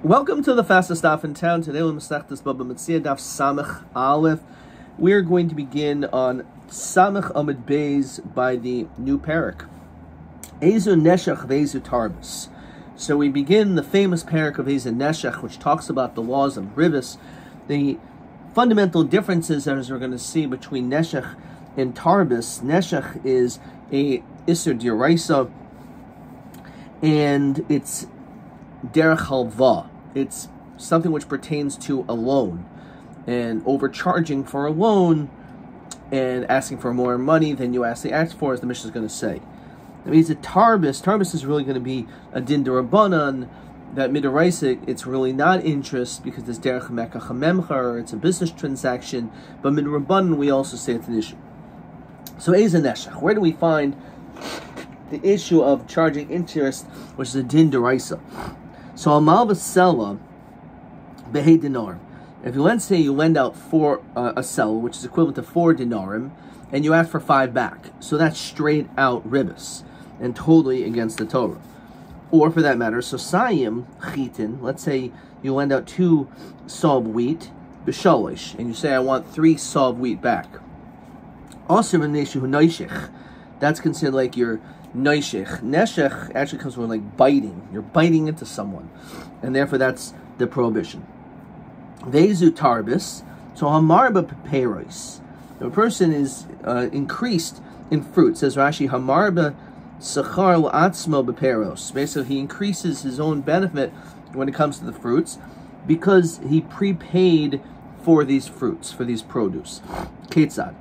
Welcome to the fastest daf in town. Today we'll Masechtas Bava Metzia daf Samach Aleph. We are going to begin on Samach Amid Beis by the new parak. Ezu Neshach Vezu Tarbus. So we begin the famous parak of Ezu Neshach, which talks about the laws of ribis, the fundamental differences, as we're going to see, between Neshach and Tarbus. Neshach is a Isser D'Oraisa, and it's derech halva. It's something which pertains to a loan, and overcharging for a loan and asking for more money than you actually asked for, as the Mishnah is going to say. That means that Tarbus is really going to be a din d'Rabbanan, that midoraisa, it's really not interest because it's derech mekach hamemcha, or it's a business transaction, but midrabbanan we also say it's an issue. So Ezu Neshach, where do we find the issue of charging interest, which is a din d'oraisa? So amal v'sela behe dinar. If you let's say you lend out a sell, which is equivalent to 4 dinarim, and you ask for 5 back, so that's straight out ribis and totally against the Torah. Or for that matter, so sayim chitin. Let's say you lend out 2 saw wheat b'shalish, and you say I want 3 saw wheat back. Also, that's considered like your Noishech. Neshech actually comes from like biting. You're biting into someone, and therefore that's the prohibition. Vezu tarbis. So hamarba peperos. The person is increased in fruit. Says Rashi, hamarba sachar la'atzmo beperos. Basically, he increases his own benefit when it comes to the fruits because he prepaid for these fruits, for these produce. Ketzad.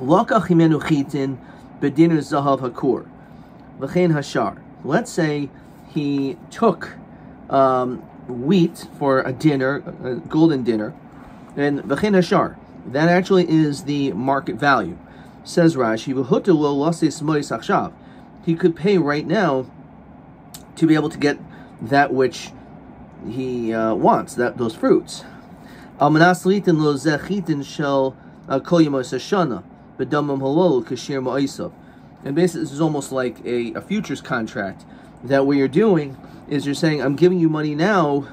Lokach himenu chitin. Bediner zahav hakur, v'chein hashar. Let's say he took wheat for a dinner, a golden dinner, and v'chein hashar. That actually is the market value. Says Rashi, v'hutu lo lases mois achshav. He could pay right now to be able to get that which he wants, those fruits. Al manas litin lo zechitin shel kol yemos hashana. And basically, this is almost like a futures contract, that what you're doing is you're saying, I'm giving you money now,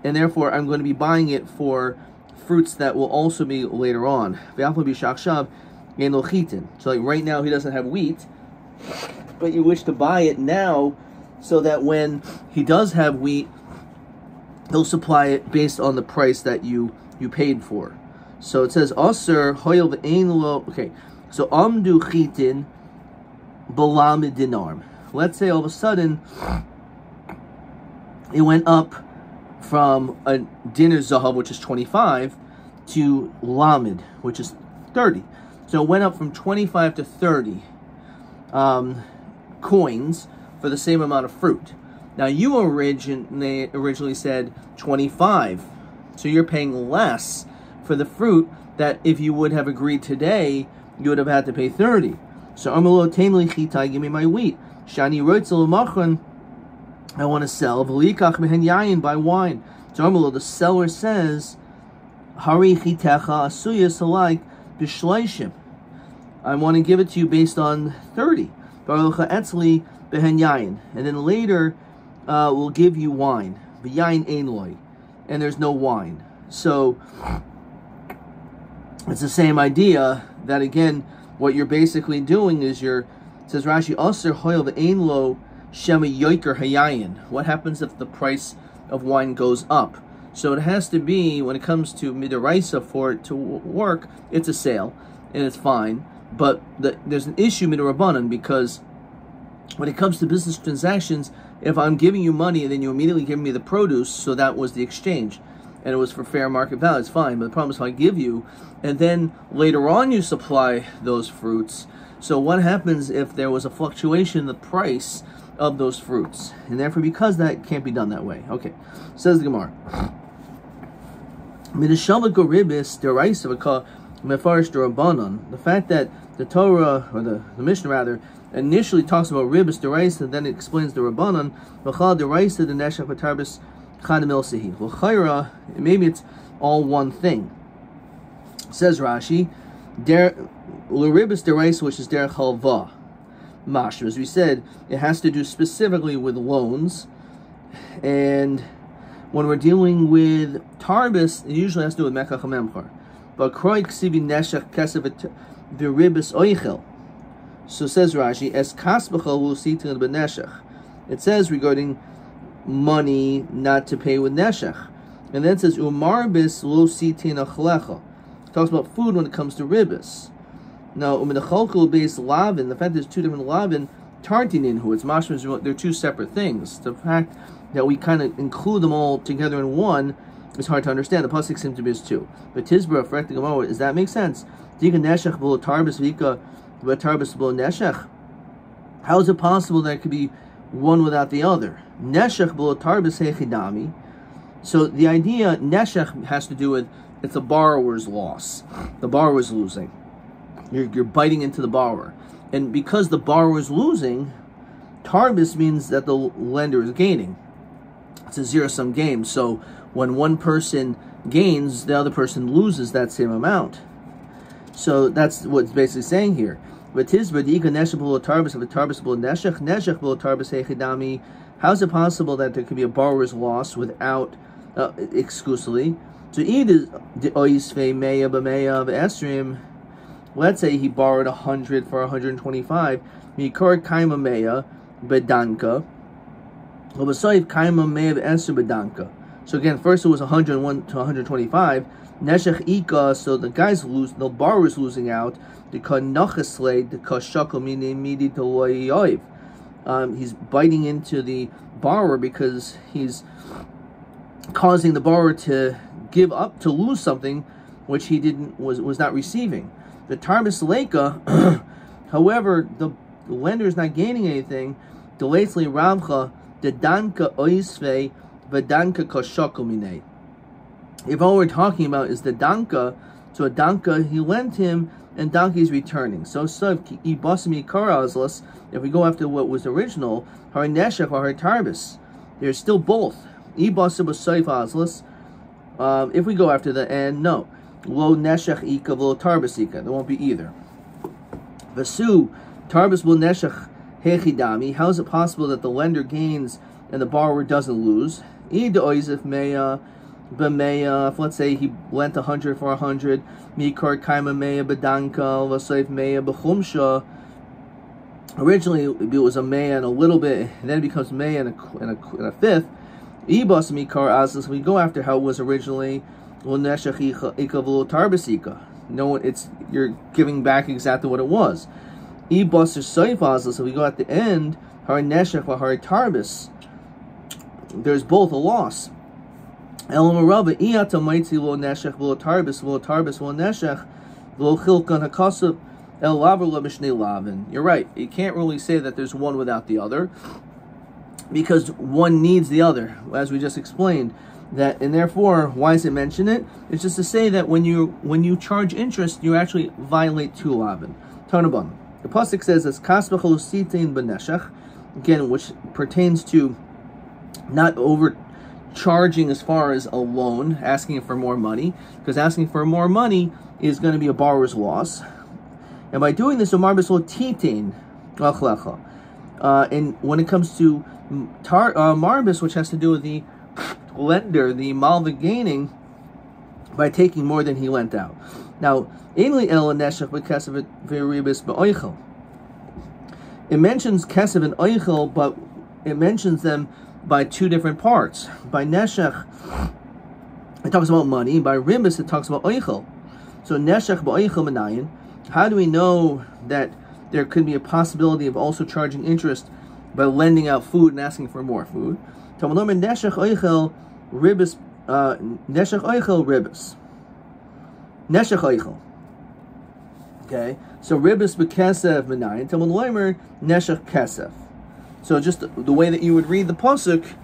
and therefore I'm going to be buying it for fruits that will also be later on. So like right now he doesn't have wheat, but you wish to buy it now so that when he does have wheat, he'll supply it based on the price that you paid for. So it says, Aser hoyel v'ein lo. Okay, so amdu chitin balamid dinarm. Let's say all of a sudden it went up from a dinar zahav, which is 25, to lamid, which is 30. So it went up from 25 to 30 coins for the same amount of fruit. Now you originally said 25, so you're paying less for the fruit that if you would have agreed today, you would have had to pay 30. So Amalo Tamely Chitai, give me my wheat. Shani Roitzel Machon, I want to sell Velikach Mehen Yayin, buy wine. So Amalo, the seller says, Hari Chitecha Asuya Salike Bishleishim. I want to give it to you based on 30. Barucha Etzli Behen Yayin. And then later we'll give you wine. V'yayin ein loy. And there's no wine. So it's the same idea that, again, what you're basically doing is says Rashi, Aser hoyel v'ein lo shema yoiker hayayin. What happens if the price of wine goes up? So it has to be, when it comes to midoraisa, for it to work, it's a sale, and it's fine. But there's an issue midrabbanan, because when it comes to business transactions, if I'm giving you money and then you immediately give me the produce, so that was the exchange, and it was for fair market value, it's fine. But the problem is if I give you, and then later on you supply those fruits, so what happens if there was a fluctuation in the price of those fruits? And therefore, because that can't be done that way. Okay, says the Gemara. The fact that the Torah, or the Mishnah rather, initially talks about ribis deraisa, then it explains the Rabbanon, maybe it's all one thing. Says Rashi, l'ribis deraisa, which is derech halva. Mashma, as we said, it has to do specifically with loans, And when we're dealing with tarbis, it usually has to do with mekach memchar. But kroy ksibi neshech kesef v'ribis oichel. So says Rashi, es kasbachal will see to the beneshech. It says regarding money not to pay with neshech. And then it says umarbis lo sitin achlecha. It talks about food when it comes to ribis. Now uminacholkel based lavin, the fact there's two different lavin, tartinin who it's mashmas, they're two separate things. The fact that we kind of include them all together in one is hard to understand. The pasuk seems to be as two. But Tizbra, for the Gemara, does that make sense? Dika neshech below tarbis vika tarbis below neshech. How is it possible that it could be one without the other? Neshech below tarbis hechidami. So the idea neshech has to do with it's a borrower's loss. The borrower's losing. You're biting into the borrower, and because the borrower is losing, tarbis means that the lender is gaining. It's a zero-sum game. So when one person gains, the other person loses that same amount. So that's what it's basically saying here. How is it possible that there could be a borrower's loss without exclusively? So let's say he borrowed 100 for 125. So again, first it was 101 to 125. Neshech ika, so the guy's the borrower's losing out. He's biting into the borrower because he's causing the borrower to give up, to lose something which he was not receiving. The tarbis leika, however, the lender is not gaining anything. Delately ramcha the danka oisve v'danka koshakumine. If all we're talking about is the danka, so a danka he lent him and danka is returning. So if we go after what was original, har neshech or tarbis, there's still both. If we go after the end, no. Lo neshech ika v'lo tarbis ika. There won't be either. Vasu tarbis v'lo neshech hechidami. How is it possible that the lender gains and the borrower doesn't lose? If let's say he lent 100 for 100, mikar kaima meya bedanka v'soif meya b'chumsha. Originally it was a meya and a little bit, and then it becomes meya and a fifth. Ibas mikar aslas. We go after how it was originally. No, it's you're giving back exactly what it was. Ibas soif aslas. So we go at the end. Har neshech v'har tarbis. There's both a loss. You're right. You can't really say that there's one without the other, because one needs the other, as we just explained. That, and therefore, why does it mention it? It's just to say that when you charge interest, you actually violate two lavin. Tanabam. The pasuk says as kasbachol sitin beneshech, again, which pertains to not overcharging as far as a loan, asking for more money, because asking for more money is going to be a borrower's loss. And by doing this, and when it comes to marbis, which has to do with the lender, the malva gaining by taking more than he lent out. Now, it mentions kesef and oichel, but it mentions them by two different parts. By neshech, it talks about money. By ribis, it talks about oichel. So neshech ba'oichel menayin. How do we know that there could be a possibility of also charging interest by lending out food and asking for more food? Neshech oichel ribis. Neshech oichel ribis. Neshech oichel. Okay, so ribis b'kesef menayin. Talmud loimer neshech kesef. So just the way that you would read the pasuk,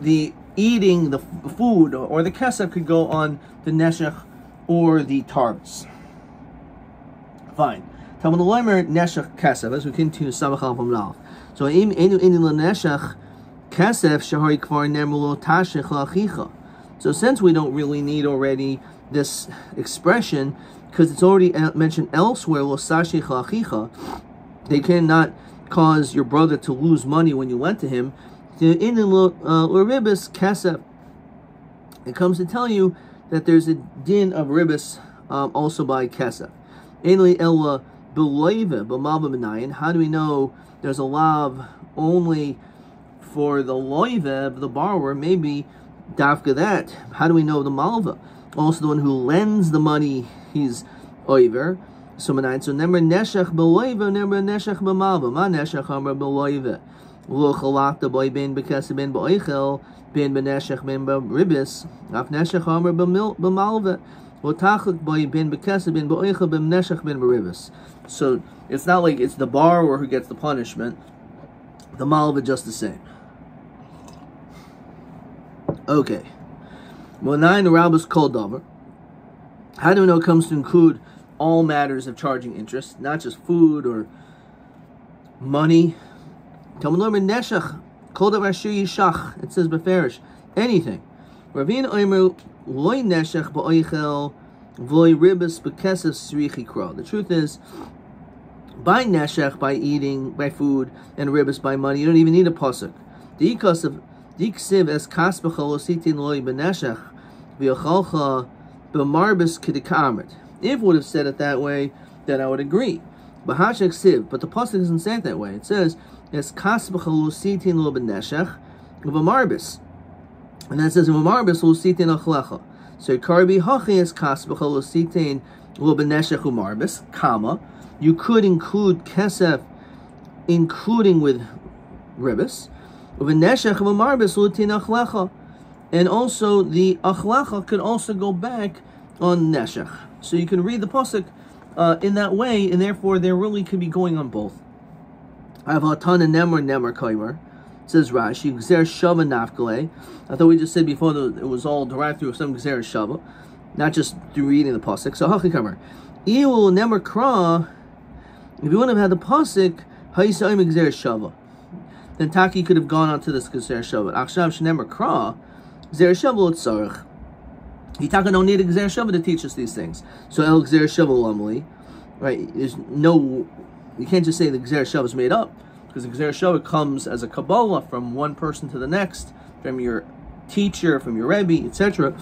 the eating the food or the kesef could go on the neshech or the tarbis. Fine. Talmud loimer neshech kesef. As we continue samachal from now. So im enu neshech kesef shahari kvar nemulo tashech lachicha. So since we don't really need already this expression, because it's already mentioned elsewhere, lo sashech lachicha, they cannot cause your brother to lose money when you lent to him. Ribis kesef. It comes to tell you that there's a din of ribis also by kesef. How do we know there's a lav only for the loive, the borrower? Maybe dafka that. How do we know the malva? Also the one who lends the money, he's oiver. So never neshach beloive, never neshach b'malva. Ma neshach amar beloive. Lo chalakta boy ben bekesef ben b'oichel ben beneshach ben b'ribis. Af neshach amar b'malva. So it's not like it's the borrower who gets the punishment. The malva just the same. Okay. Well, 9, the Rabbis called Dover. How do we know it comes to include all matters of charging interest, not just food or money? It says beferish, anything. Ravina Omer loy neshech ba'oichel v'loy ribis b'kesef srichi kro. The truth is, by neshech, by eating, by food, and ribis, by money, you don't even need a pasuk. The ikas of diksiv es kasbecha lositin loy b'neshech v'yochalcha b'marbis k'dikamet. If it would have said it that way, then I would agree. But the pasuk doesn't say it that way. It says es kasbecha lositin loy b'neshech v'marbis. And that says, "V'marbis lusitin achlecha." So karbi hachi es kasbecha lusitin lo beneshech umarbis, comma. You could include kesef, including with ribis. V'neshech v'marbis lutin achlecha, and also the achlecha could also go back on neshech. So you can read the pasuk in that way, and therefore there really could be going on both. I have a ton of nemer kaimer. Says Rashi, Gzer Shava Nafkale. I thought we just said before that it was all derived through some Gzer Shava, not just through reading the pasuk. So Hachikamer, Iul Nemer Kra. If you wouldn't have had the pasuk, Hayisaim Gzer Shava, then Taki could have gone on to this Gzer Shava. Akshav Shnemer Kra, Gzer Shava L'Tzarech. Yitaka don't need a Gzer Shava to teach us these things. So El Gzer Shava Lamli, right? There's no, you can't just say the Gzer Shava is made up. Because the Gzer Shava comes as a Kabbalah from one person to the next, from your teacher, from your Rabbi, etc.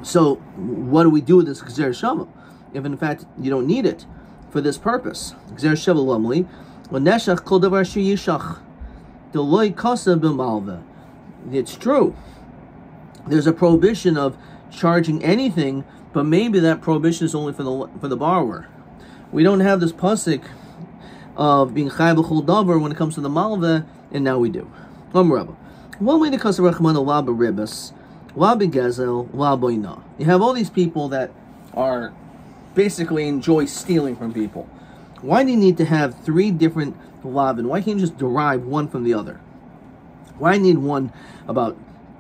So, what do we do with this Gzer Shava? If in fact you don't need it for this purpose. Gzer Shava Lamli, Neshach Kol Davar Sheyishach, Deloy Kasa B'Malva. It's true. There's a prohibition of charging anything, but maybe that prohibition is only for the borrower. We don't have this pasuk of being chai b'chol davar when it comes to the malva, and now we do. One way to kasser rachmana la b'ribas, la b'gezel, la b'oina. You have all these people that are basically enjoy stealing from people. Why do you need to have 3 different lavin? Why can't you just derive one from the other? Why need one about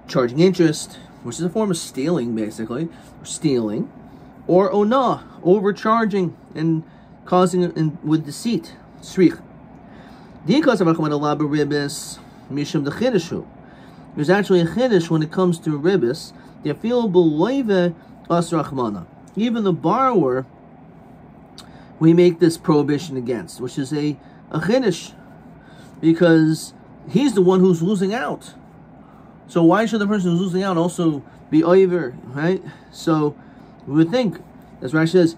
charging interest, which is a form of stealing, basically, or stealing, or ona, overcharging and causing with deceit? Srich. There's actually a chiddush when it comes to ribis. Even the borrower, we make this prohibition against, which is a chiddush, because he's the one who's losing out. So why should the person who's losing out also be oiver, right? So we would think, as Rashi says,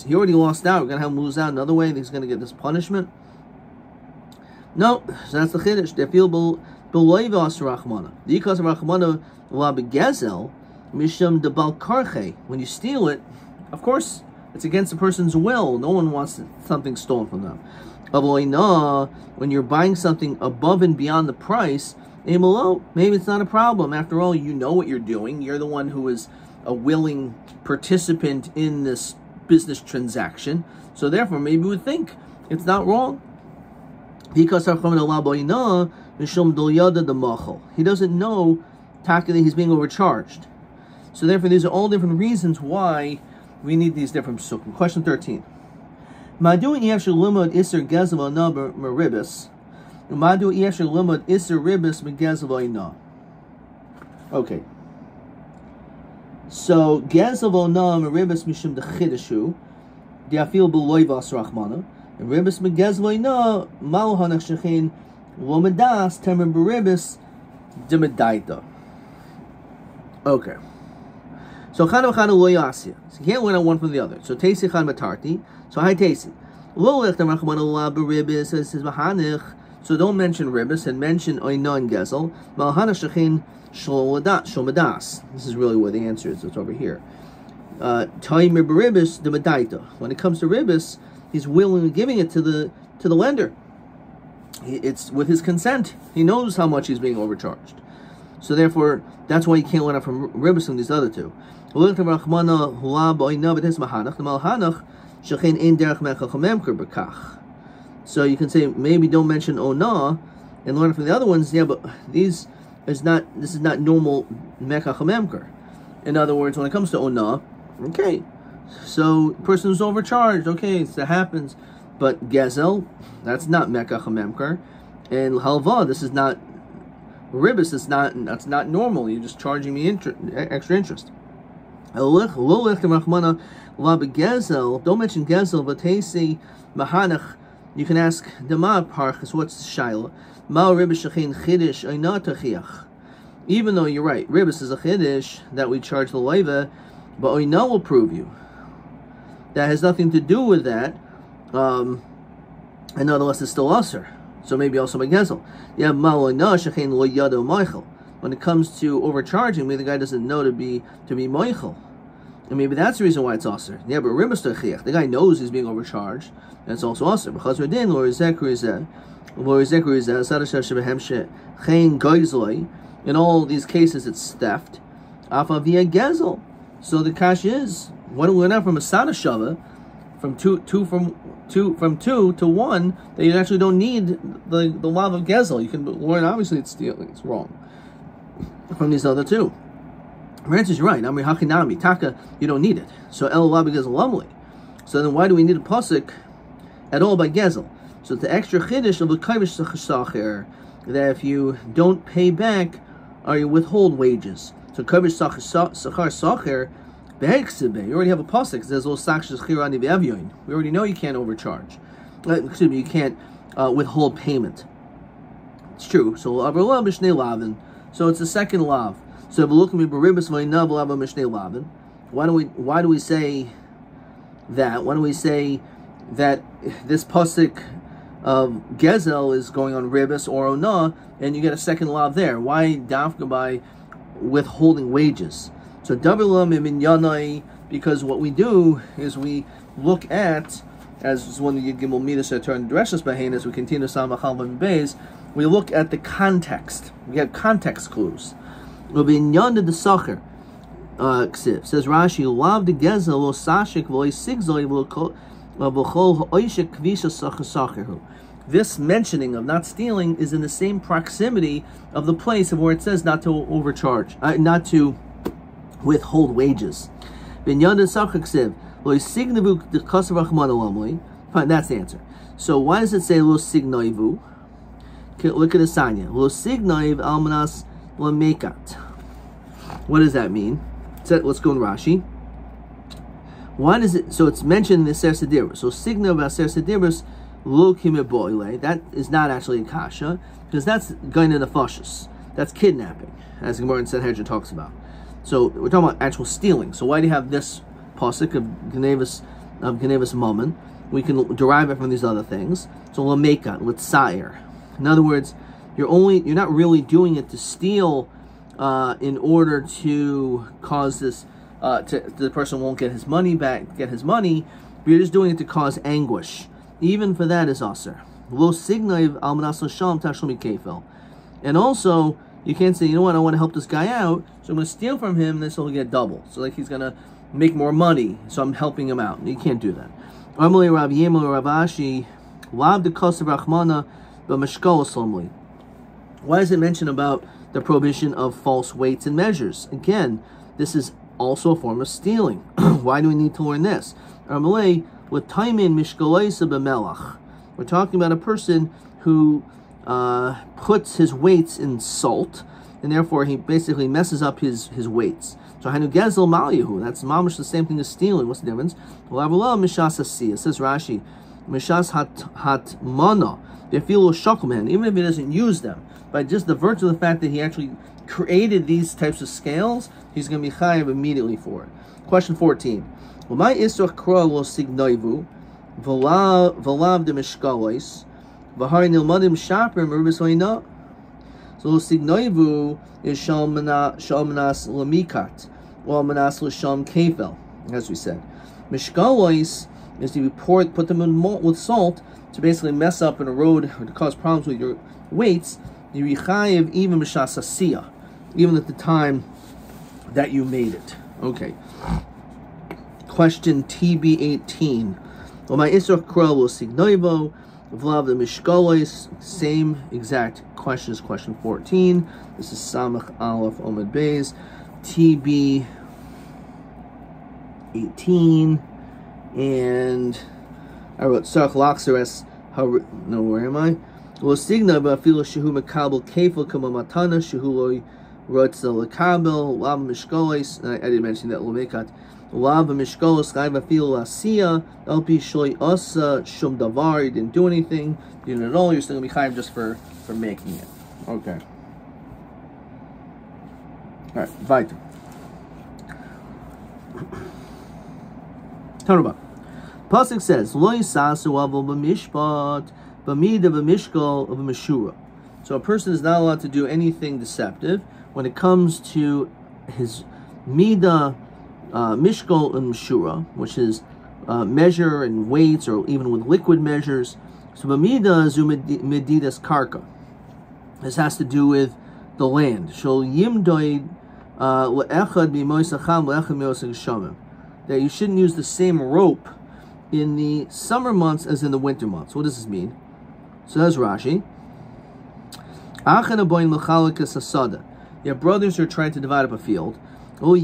he already lost out. We're going to have him lose out another way. He's going to get this punishment. No, so that's the chiddush. They feel beloy rachmana. The ikas of rachmana la begezel misham debal karche. When you steal it, of course, it's against the person's will. No one wants something stolen from them. When you're buying something above and beyond the price, maybe it's not a problem. After all, you know what you're doing. You're the one who is a willing participant in this business transaction. So therefore, maybe we would think it's not wrong. He doesn't know that he's being overcharged. So therefore, these are all different reasons why we need these different psukim. Question 13. Madu yefshel limud iser gezel v'na meribis. Madu yefshel limud iser ribis megezel v'na. Okay. So gezel v'na meribis mishum dechidashu diafil b'loy vas rachmana. Ribis megezel no mal hanach shechin lo medas temer beribis demedaita. Okay. So chana v'chana lo yasya. So you can't learn on one from the other. So teisi chan matarti. So hi teisi. Lo lechtem rachmana la beribis says mahanich. So don't mention ribis and mention oina and gezel. Mal hanach shechin shlomadas. This is really where the answer is. It's over here. Taimir beribis demedaita. When it comes to ribis, he's willingly giving it to the lender. It's with his consent. He knows how much he's being overcharged. So therefore, that's why you can't learn out from ribis from these other two. So you can say maybe don't mention ona and learn from the other ones. Yeah, but this is not normal mekach hamemker. In other words, when it comes to ona, okay, so person who's overcharged, okay, that happens. But gezel, that's not mekach hamemker, and halva, this is not ribis. That's not normal. You're just charging me extra interest. Don't mention gezel, but teisi mahanach. You can ask dema parchas. What's shaila? Ma ribis shechin chidish oina. Even though you're right, ribis is a chiddush that we charge the leiva, but oina will prove you. That has nothing to do with that, and nonetheless it's still usher. So maybe also by gezel. Yeah, ma oina shechin lo yado moichel. When it comes to overcharging, maybe the guy doesn't know to be moichel, and maybe that's the reason why it's usher. Yeah, but ribis techiach, the guy knows he's being overcharged, and it's also usher. Because we're din lor zekru izeh sadashav shebehem shechein goizloi. In all these cases, it's theft. Afa via gezel. So the kash is, what do we learn out from a sada shava, from two to one, that you actually don't need the law of gezel. You can learn, obviously it's stealing, it's wrong. From these other two. Ranch is right. Amri hachinami taka, you don't need it. So el lav gezel lumli. So then why do we need a pasuk at all by gezel? So the extra chiddush of the kaivish sacher, that if you don't pay back, or you withhold wages. So kaivish sacher behexibeh. You already have a pasuk. It says we already know you can't overcharge. Excuse me, you can't withhold payment. It's true. So so it's the second lav. So why do we say that? Why do we say that this pasuk of gezel is going on ribis or ona, and you get a second lav there? Why dafka by withholding wages? So because what we do is we look at, as one of the Gimel Midas turn Dreshus Bahain, as we continue Samachal Beis, we look at the context. We have context clues. Will be Yanda the Sacher. Says Rashi, Lav the Gezel lo Sashik lo Sigzoi v'chol ha'oishik kvisha sacher. This mentioning of not stealing is in the same proximity of the place of where it says not to overcharge, not to withhold wages. Fine, that's the answer. So why does it say lo signoivu? Look at the sanya. Lo signoiv almanas lamekat. What does that mean? Let's go in Rashi. Why does it? So it's mentioned in the Ser Sediros. So signov Ser Sediros lo kimeboile. That is not actually a kasha, because that's going to nefashos. That's kidnapping, as Gemara in Sanhedrin talks about. So we're talking about actual stealing. So why do you have this pasuk of Gnevus Mammon? We can derive it from these other things. So lamekat, litzair. In other words, you're not really doing it to steal in order to cause this the person won't get his money back, but you're just doing it to cause anguish. Even for that is aser. Lo signaiv al manas l'shalom tashlumi kefel. And also, you can't say, you know what, I want to help this guy out, so I'm going to steal from him, and this will get double. So like he's going to make more money, so I'm helping him out. You can't do that. Amalei Rav Yemel Rav Ashi, Lav de Kosev Rachmana, b'meshkol slomli. Why is it mentioned about the prohibition of false weights and measures? Again, this is also a form of stealing. Why do we need to learn this? Amalei with taimin mishkalaisa b'melach. We're talking about a person who puts his weights in salt, and therefore he basically messes up his weights. So hanu gezel maliyahu. That's mamish the same thing as stealing. What's the difference? It says Rashi, Mishas hatmana, they feel shakuman, even if he doesn't use them. By just the virtue of the fact that he actually created these types of scales, he's going to be chayav immediately for it. Question 14. L'may israch kra lo signoivu, v'lav de mishkalois, v'hari nilmadim shaper merubis hoina. So lo signoivu is shalmanas lamikat, or manas l'sham kefel, as we said. Mishkalois is to put them in with salt to basically mess up and erode or to cause problems with your weights. You yichayev even b'shasasiya, even at the time that you made it. Okay. Question TB18. My israch kra lo signoivo, v'lav the mishkalois. Same exact question as question 14. This is Samach Aleph Omid Beis. TB18. And I wrote Sarach Laksares. No, where am I? Lo signa ba'afilu shehu mekabel kefil kama matana shehu lo rotza lekabel lav mishkolos. I didn't mention that lo mekat lav mishkolos chayv afilu asiya alpi shloi asa shum davar. You didn't do anything, you didn't at all. You're still gonna be chayv just for making it. Okay. All right. Weiter. Tanubah. Pasuk says, "Lo yisasu avol b'mishpat b'mida b'mishkol of a meshura." So a person is not allowed to do anything deceptive when it comes to his mida, mishkol and meshura, which is measure and weights, or even with liquid measures. So b'mida zu medidas karka. This has to do with the land. Shol yimdoid le'echad b'moisacham le'echad b'moisach shamim. That you shouldn't use the same rope in the summer months as in the winter months. What does this mean? So that's Rashi. Your brothers are trying to divide up a field. You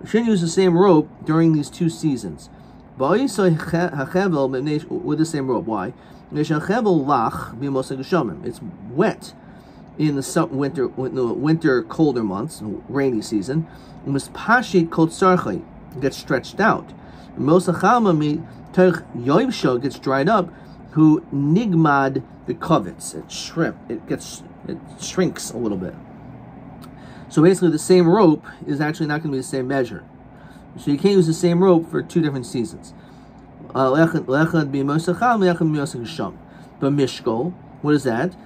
shouldn't use the same rope during these two seasons. With the same rope. Why? It's wet in the winter colder months, rainy season. Gets stretched out. Gets dried up. Who nigmad the covets. It shrinks a little bit. So basically, the same rope is actually not going to be the same measure. So you can't use the same rope for two different seasons. But mishkol, what is that?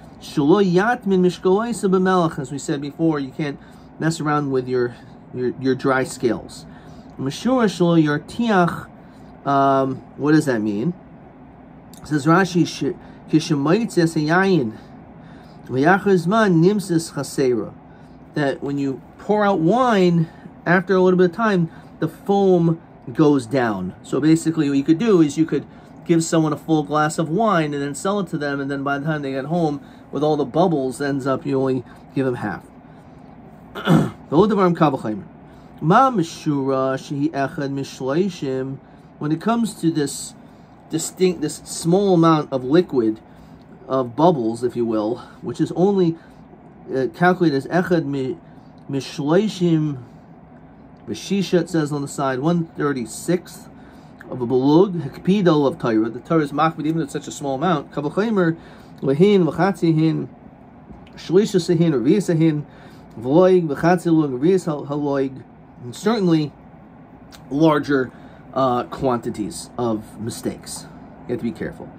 As we said before, you can't mess around with your dry scales. What does that mean? It says Rashi, that when you pour out wine, after a little bit of time, the foam goes down. So basically what you could do is you could give someone a full glass of wine and then sell it to them, and then by the time they get home with all the bubbles, ends up you only give them half. When it comes to this small amount of liquid, of bubbles, if you will, which is only calculated as echad mishleishim b'shisha, it says on the side, 1/36 of a belug, hekpido of Torah. The Torah is machmid even at such a small amount. Kavachaymer lehin v'chatzihin shlisha sehin or v'yisahin v'loig v'chatzilug v'yis haloig, and certainly larger quantities of mistakes. You have to be careful.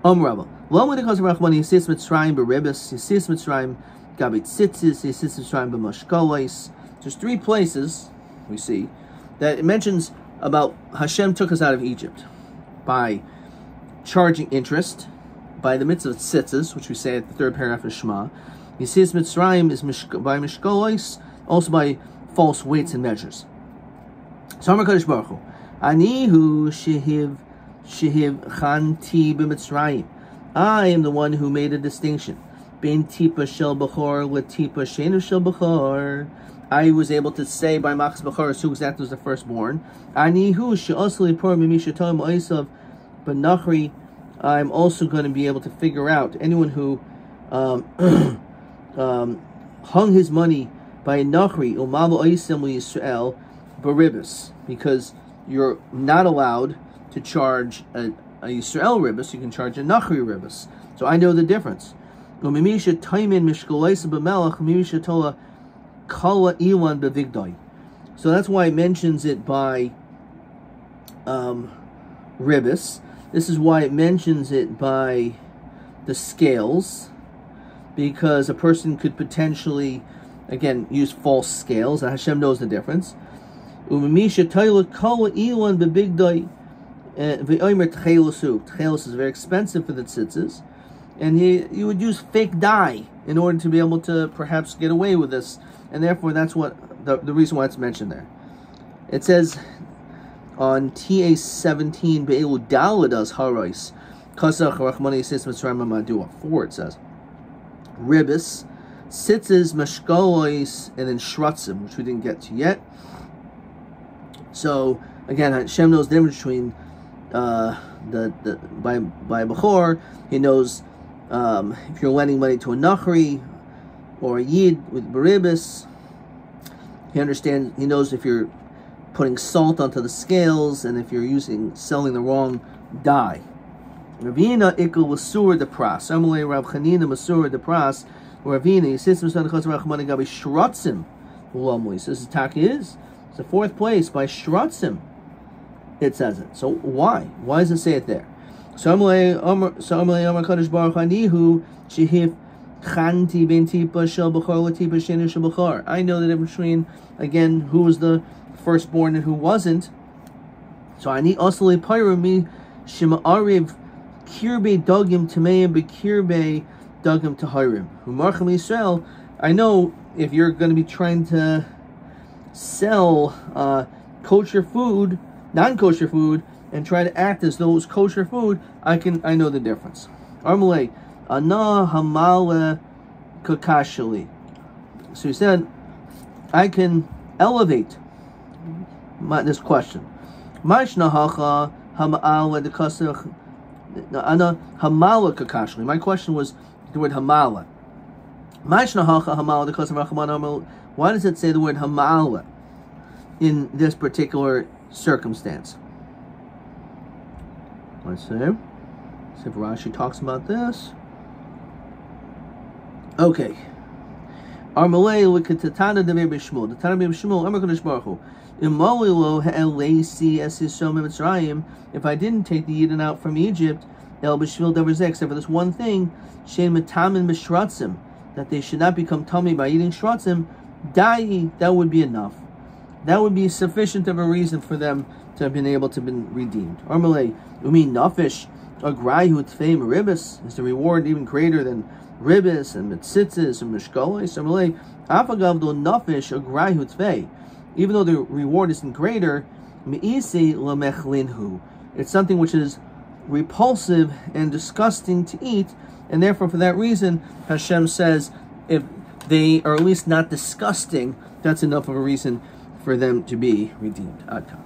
Rabbi. Lo when it comes to Rachmani, Yisis Mitzrayim b'Rebis, Yisis Mitzrayim Gabit Tzitzis, Yisis Mitzrayim b'Mashkolos. There's three places we see that it mentions about Hashem took us out of Egypt by charging interest, by the mitzvah of tzitzis, which we say at the third paragraph of Shema. Yisis Mitzrayim is by Mishkolos, also by false weights and measures. So Amar Kadosh Baruch Hu, Anihu shehiv chanti b'Mitzrayim. I am the one who made a distinction. Ben tipa shel b'chor letipa shenu shel b'chor. I was able to say by Machas B'chor who exactly was the firstborn. Anihu she'osli por mimishatom oisav b'nachri. I'm also going to be able to figure out anyone who hung his money by a nachri umavu oisim Yisrael b'ribus, because you're not allowed to charge a Yisrael ribis. You can charge a Nachri ribis. So I know the difference. So that's why it mentions it by ribis. This is why it mentions it by the scales, because a person could potentially, again, use false scales, and Hashem knows the difference. Tchelos is very expensive for the tzitzis, and you would use fake dye in order to be able to perhaps get away with this, and therefore that's what the reason why it's mentioned there. It says on TA 17 Be'elu Daladas Harais Kasach Rachmani Sis Mitzrayim Madua 4, it says ribis, tzitzis, mashkalois, and then shrutzim, which we didn't get to yet. So again, Hashem knows the difference between by Bechor. He knows if you're lending money to a Nachri or a Yid with Baribis. He understands. He knows if you're putting salt onto the scales and if you're selling the wrong dye. Ravina ikul wasur de pras. Amalei Rav Chanina masur de pras. Ravina yisitz misad chaz rachmani gabi shrotzim ulomli. So this attack is it's the fourth place by shrotzim. It says it. So why? Why does it say it there? So Amalei Amar Kadosh Baruch Anihu shehif chanti ben tipa shel bechor latipa sheni shel bechor. I know the difference between, again, who was the firstborn and who wasn't. So I need also me shema ariv kirbe dogim tameim bekirbe dogim tahirim. Umarcham Yisrael. I know if you're going to be trying to sell kosher food, non-kosher food, and try to act as though it's kosher food, I know the difference. Armalei ana hamale kakashali. So he said, I can elevate this question. Mashnahacha hamala the kasach ana hamala kakashali. My question was the word hamala. Mashnahacha hamala the kasach rachman. Why does it say the word hamala in this particular circumstance? Let's see. See if Rashi talks about this. Okay. Armalei l'ketatana de Bishmul. The Tana Bishmul. Amar Kadosh Baruch Hu. Imalilo ha'elesi es Yisrael mitzrayim. If I didn't take the Yidden out from Egypt, el b'shvil davar zeh, except for this one thing, shein metamin mishratzim, that they should not become tummy by eating shratzim. Dai, that would be enough. That would be sufficient of a reason for them to have been able to be redeemed. Armalei umi nafish agrayu tfei meribis. Is the reward even greater than ribis and mitzitzis and mishkolis? Armalei afagav do nafish agrayu tfei. Even though the reward isn't greater, me'isi lamechlinhu. It's something which is repulsive and disgusting to eat, and therefore for that reason Hashem says if they are at least not disgusting, that's enough of a reason for them to be redeemed. Ad kan.